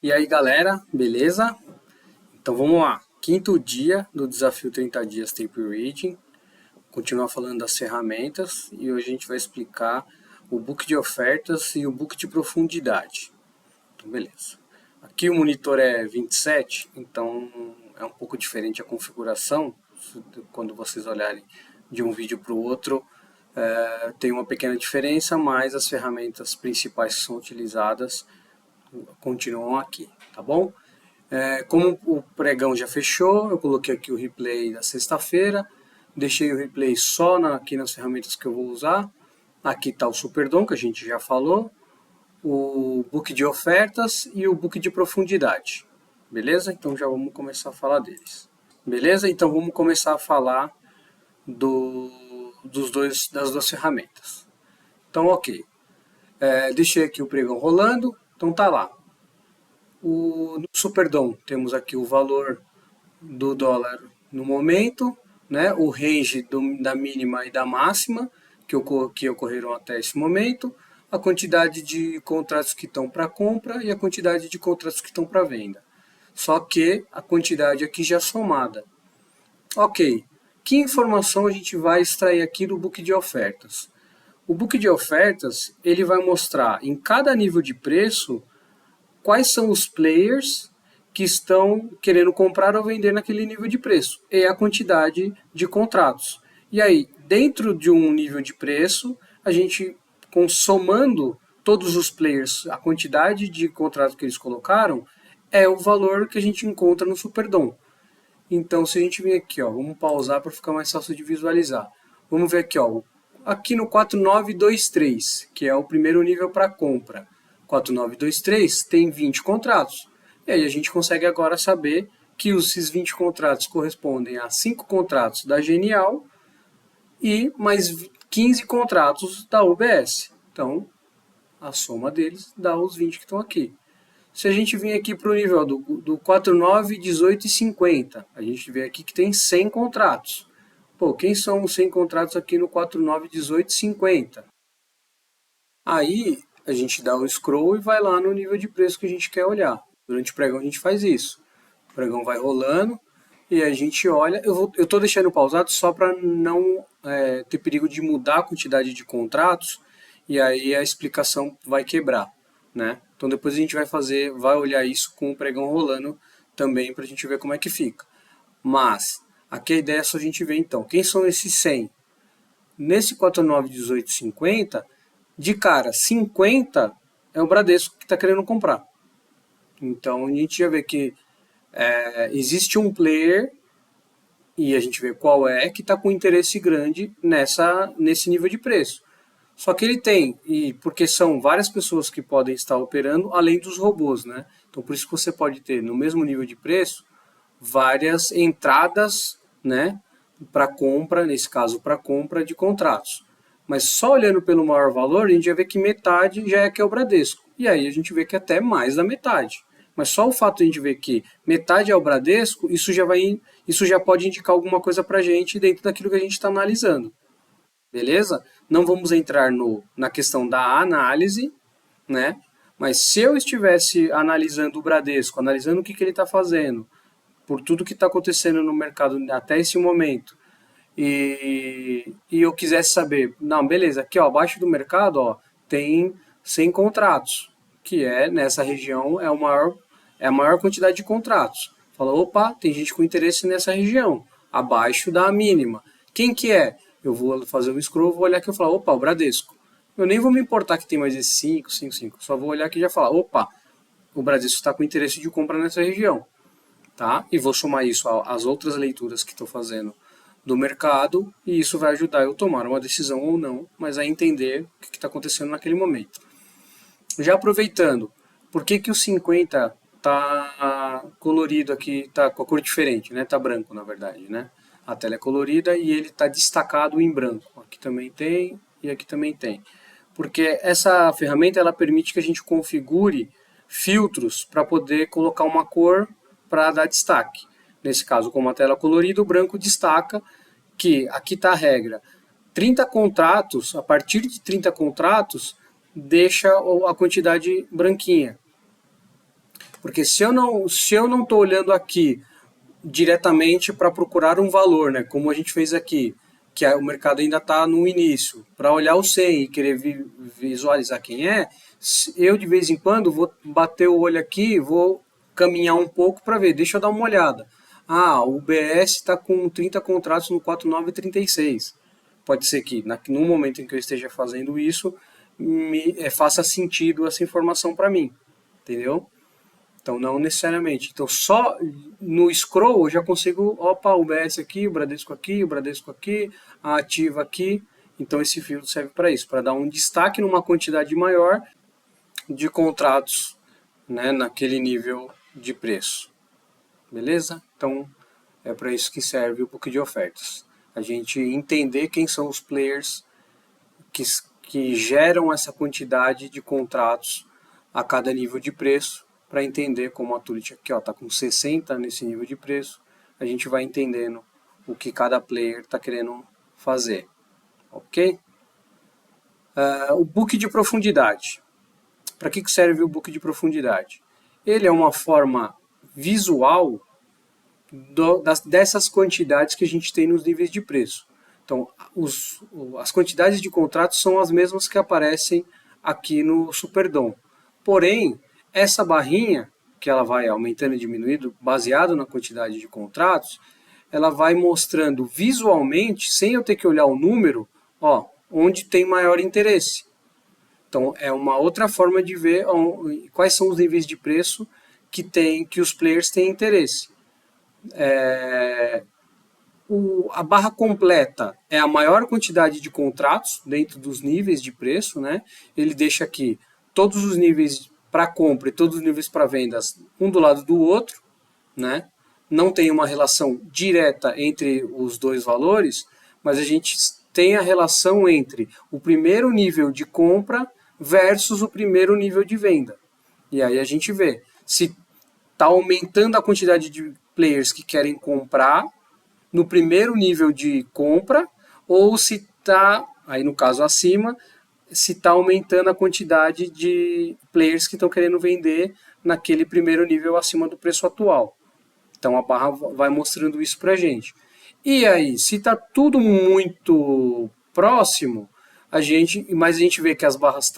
E aí galera, beleza? Então vamos lá, quinto dia do desafio 30 dias Tape Reading. Continuar falando das ferramentas e hoje a gente vai explicar o book de ofertas e o book de profundidade. Então beleza. Aqui o monitor é 27, então é um pouco diferente a configuração. Quando vocês olharem de um vídeo para o outro, tem uma pequena diferença, mas as ferramentas principais que são utilizadas continuam aqui, tá bom? Como o pregão já fechou, eu coloquei aqui o replay da sexta-feira, deixei o replay só aqui nas ferramentas que eu vou usar. Aqui está o Superdom, que a gente já falou, o book de ofertas e o book de profundidade, beleza? Então já vamos começar a falar deles. Beleza? Então vamos começar a falar das duas ferramentas. Então, ok. Deixei aqui o pregão rolando, então tá lá. No Superdom temos aqui o valor do dólar no momento, né, o range da mínima e da máxima que ocorreram até esse momento, a quantidade de contratos que estão para compra e a quantidade de contratos que estão para venda. Só que a quantidade aqui já somada. Ok, que informação a gente vai extrair aqui do book de ofertas? O book de ofertas ele vai mostrar em cada nível de preço quais são os players que estão querendo comprar ou vender naquele nível de preço e a quantidade de contratos. E aí, dentro de um nível de preço, a gente, somando todos os players, a quantidade de contratos que eles colocaram, é o valor que a gente encontra no Superdom. Então, se a gente vir aqui, ó, vamos pausar para ficar mais fácil de visualizar. Vamos ver aqui, ó, aqui no 4923, que é o primeiro nível para compra. 4923 tem 20 contratos. E aí a gente consegue agora saber que esses 20 contratos correspondem a 5 contratos da Genial e mais 15 contratos da UBS. Então, a soma deles dá os 20 que estão aqui. Se a gente vir aqui para o nível do 49, 18 e 50, a gente vê aqui que tem 100 contratos. Pô, quem são os 100 contratos aqui no 49, 18 e 50? Aí a gente dá o scroll e vai lá no nível de preço que a gente quer olhar. Durante o pregão a gente faz isso. O pregão vai rolando e a gente olha. Eu estou deixando pausado só para não ter perigo de mudar a quantidade de contratos e aí a explicação vai quebrar, né? Então depois a gente vai olhar isso com o pregão rolando também para a gente ver como é que fica. Mas aqui a ideia é só a gente ver então quem são esses 100. Nesse 49, 18, 50, de cara, 50 é o Bradesco que está querendo comprar. Então a gente já vê que existe um player, e a gente vê qual é, que está com interesse grande nesse nível de preço. Só que ele tem, e porque são várias pessoas que podem estar operando, além dos robôs, né? Então por isso que você pode ter, no mesmo nível de preço, várias entradas, né, para compra, nesse caso para compra de contratos. Mas só olhando pelo maior valor, a gente já vê que metade já é que é o Bradesco. E aí a gente vê que até mais da metade. Mas só o fato de a gente ver que metade é o Bradesco, isso já pode indicar alguma coisa para a gente dentro daquilo que a gente está analisando. Beleza? Não vamos entrar na questão da análise, né? Mas se eu estivesse analisando o Bradesco, analisando o que ele está fazendo, por tudo que está acontecendo no mercado até esse momento, e eu quisesse saber, não, beleza, aqui ó, abaixo do mercado ó, tem 100 contratos, que nessa região é a maior quantidade de contratos. Fala, opa, tem gente com interesse nessa região, abaixo da mínima. Quem que é? Eu vou fazer um scroll, vou olhar aqui e falar, opa, o Bradesco. Eu nem vou me importar que tem mais esses 5, 5, 5. Só vou olhar aqui e já falar, opa, o Bradesco está com interesse de compra nessa região. Tá? E vou somar isso às outras leituras que estou fazendo do mercado e isso vai ajudar eu a tomar uma decisão ou não, mas a entender o que está acontecendo naquele momento. Já aproveitando, por que o 50 está colorido aqui, está com a cor diferente, né? Está branco na verdade, né? A tela é colorida e ele está destacado em branco. Aqui também tem e aqui também tem. Porque essa ferramenta ela permite que a gente configure filtros para poder colocar uma cor para dar destaque. Nesse caso, como a tela colorida, o branco destaca que aqui está a regra. 30 contratos, a partir de 30 contratos, deixa a quantidade branquinha. Porque se eu não estou olhando aqui diretamente para procurar um valor, né, como a gente fez aqui, que o mercado ainda está no início, para olhar o 100 e querer visualizar quem é, eu de vez em quando vou bater o olho aqui, vou caminhar um pouco para ver, deixa eu dar uma olhada. Ah, o BS está com 30 contratos no 4936. Pode ser que no momento em que eu esteja fazendo isso, faça sentido essa informação para mim, entendeu? Então, não necessariamente. Então, só no scroll eu já consigo, opa, o BS aqui, o Bradesco aqui, o Bradesco aqui, a Ativa aqui. Então, esse filtro serve para isso, para dar um destaque numa quantidade maior de contratos, né, naquele nível de preço. Beleza? Então, é para isso que serve o book de ofertas. A gente entender quem são os players que geram essa quantidade de contratos a cada nível de preço, para entender como a Tulit aqui está com 60 nesse nível de preço, a gente vai entendendo o que cada player está querendo fazer. Ok? O book de profundidade. Para que serve o book de profundidade? Ele é uma forma visual dessas quantidades que a gente tem nos níveis de preço. Então, as quantidades de contratos são as mesmas que aparecem aqui no Superdom. Porém, essa barrinha, que ela vai aumentando e diminuindo, baseado na quantidade de contratos, ela vai mostrando visualmente, sem eu ter que olhar o número, ó, onde tem maior interesse. Então, é uma outra forma de ver quais são os níveis de preço que os players têm interesse. A barra completa é a maior quantidade de contratos dentro dos níveis de preço, né? Ele deixa aqui todos os níveis para compra e todos os níveis para vendas um do lado do outro, né? Não tem uma relação direta entre os dois valores, mas a gente tem a relação entre o primeiro nível de compra versus o primeiro nível de venda. E aí a gente vê se está aumentando a quantidade de players que querem comprar no primeiro nível de compra, ou se está, aí no caso acima, se está aumentando a quantidade de players que estão querendo vender naquele primeiro nível acima do preço atual. Então a barra vai mostrando isso para a gente. E aí, se está tudo muito próximo, mas a gente vê que as barras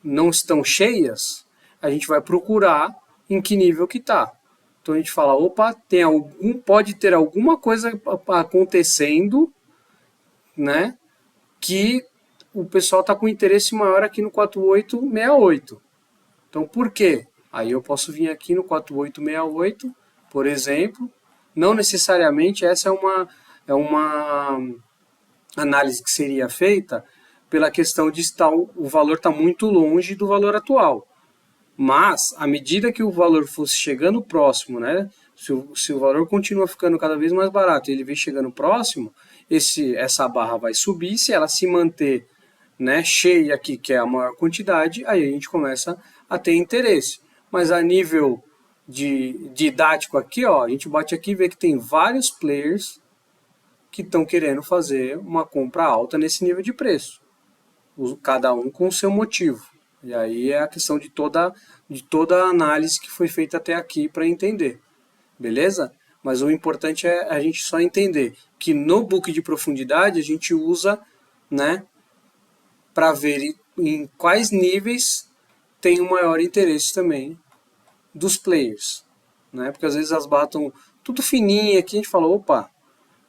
não estão cheias, a gente vai procurar em que nível que está. Então a gente fala, opa, pode ter alguma coisa acontecendo, né, que o pessoal está com interesse maior aqui no 4868. Então por quê? Aí eu posso vir aqui no 4868, por exemplo, não necessariamente essa é uma análise que seria feita pela questão de o valor está muito longe do valor atual. Mas, à medida que o valor fosse chegando próximo, né, se o valor continua ficando cada vez mais barato e ele vem chegando próximo, essa barra vai subir. Se ela se manter, né, cheia aqui, que é a maior quantidade, aí a gente começa a ter interesse. Mas a nível didático aqui, ó, a gente bate aqui e vê que tem vários players que estão querendo fazer uma compra alta nesse nível de preço. Cada um com o seu motivo. E aí é a questão de toda a análise que foi feita até aqui para entender. Beleza? Mas o importante é a gente só entender que no book de profundidade a gente usa, né, para ver em quais níveis tem o maior interesse também dos players. Né? Porque às vezes as barras estão tudo fininha aqui, a gente fala, opa,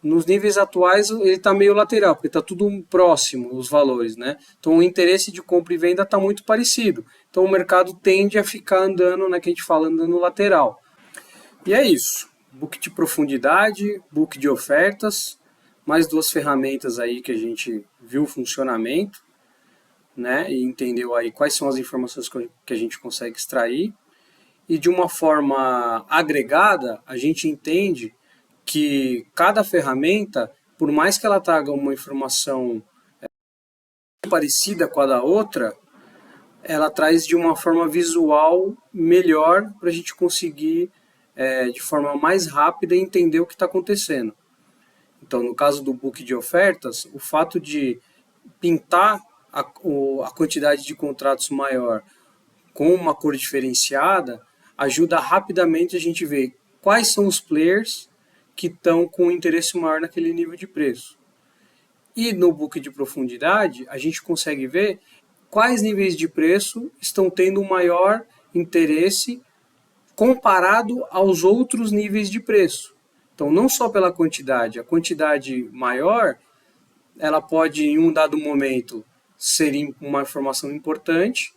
nos níveis atuais ele está meio lateral, porque está tudo próximo os valores, né? Então o interesse de compra e venda está muito parecido. Então o mercado tende a ficar andando, né, que a gente fala, andando lateral. E é isso. Book de profundidade, book de ofertas, mais duas ferramentas aí que a gente viu o funcionamento, né? E entendeu aí quais são as informações que a gente consegue extrair. E de uma forma agregada, a gente entende que cada ferramenta, por mais que ela traga uma informação parecida com a da outra, ela traz de uma forma visual melhor para a gente conseguir, de forma mais rápida, entender o que está acontecendo. Então, no caso do book de ofertas, o fato de pintar a quantidade de contratos maior com uma cor diferenciada ajuda rapidamente a gente ver quais são os players que estão com interesse maior naquele nível de preço. E no book de profundidade, a gente consegue ver quais níveis de preço estão tendo um maior interesse comparado aos outros níveis de preço. Então, não só pela quantidade, a quantidade maior, ela pode, em um dado momento, ser uma informação importante,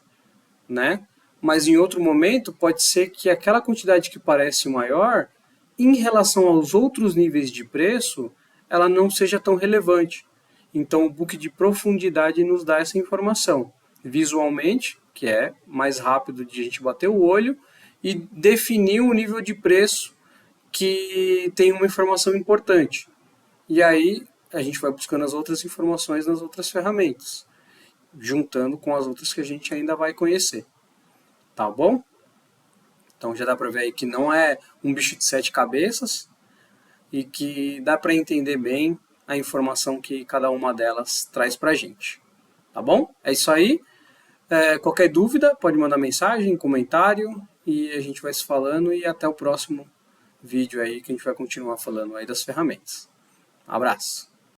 né? Mas em outro momento, pode ser que aquela quantidade que parece maior, em relação aos outros níveis de preço, ela não seja tão relevante. Então, o book de profundidade nos dá essa informação visualmente, que é mais rápido de a gente bater o olho, e definir um nível de preço que tem uma informação importante. E aí a gente vai buscando as outras informações nas outras ferramentas, juntando com as outras que a gente ainda vai conhecer. Tá bom? Então já dá para ver aí que não é um bicho de 7 cabeças e que dá para entender bem a informação que cada uma delas traz para a gente. Tá bom? É isso aí. Qualquer dúvida, pode mandar mensagem, comentário, e a gente vai se falando, e até o próximo vídeo aí que a gente vai continuar falando aí das ferramentas. Abraço!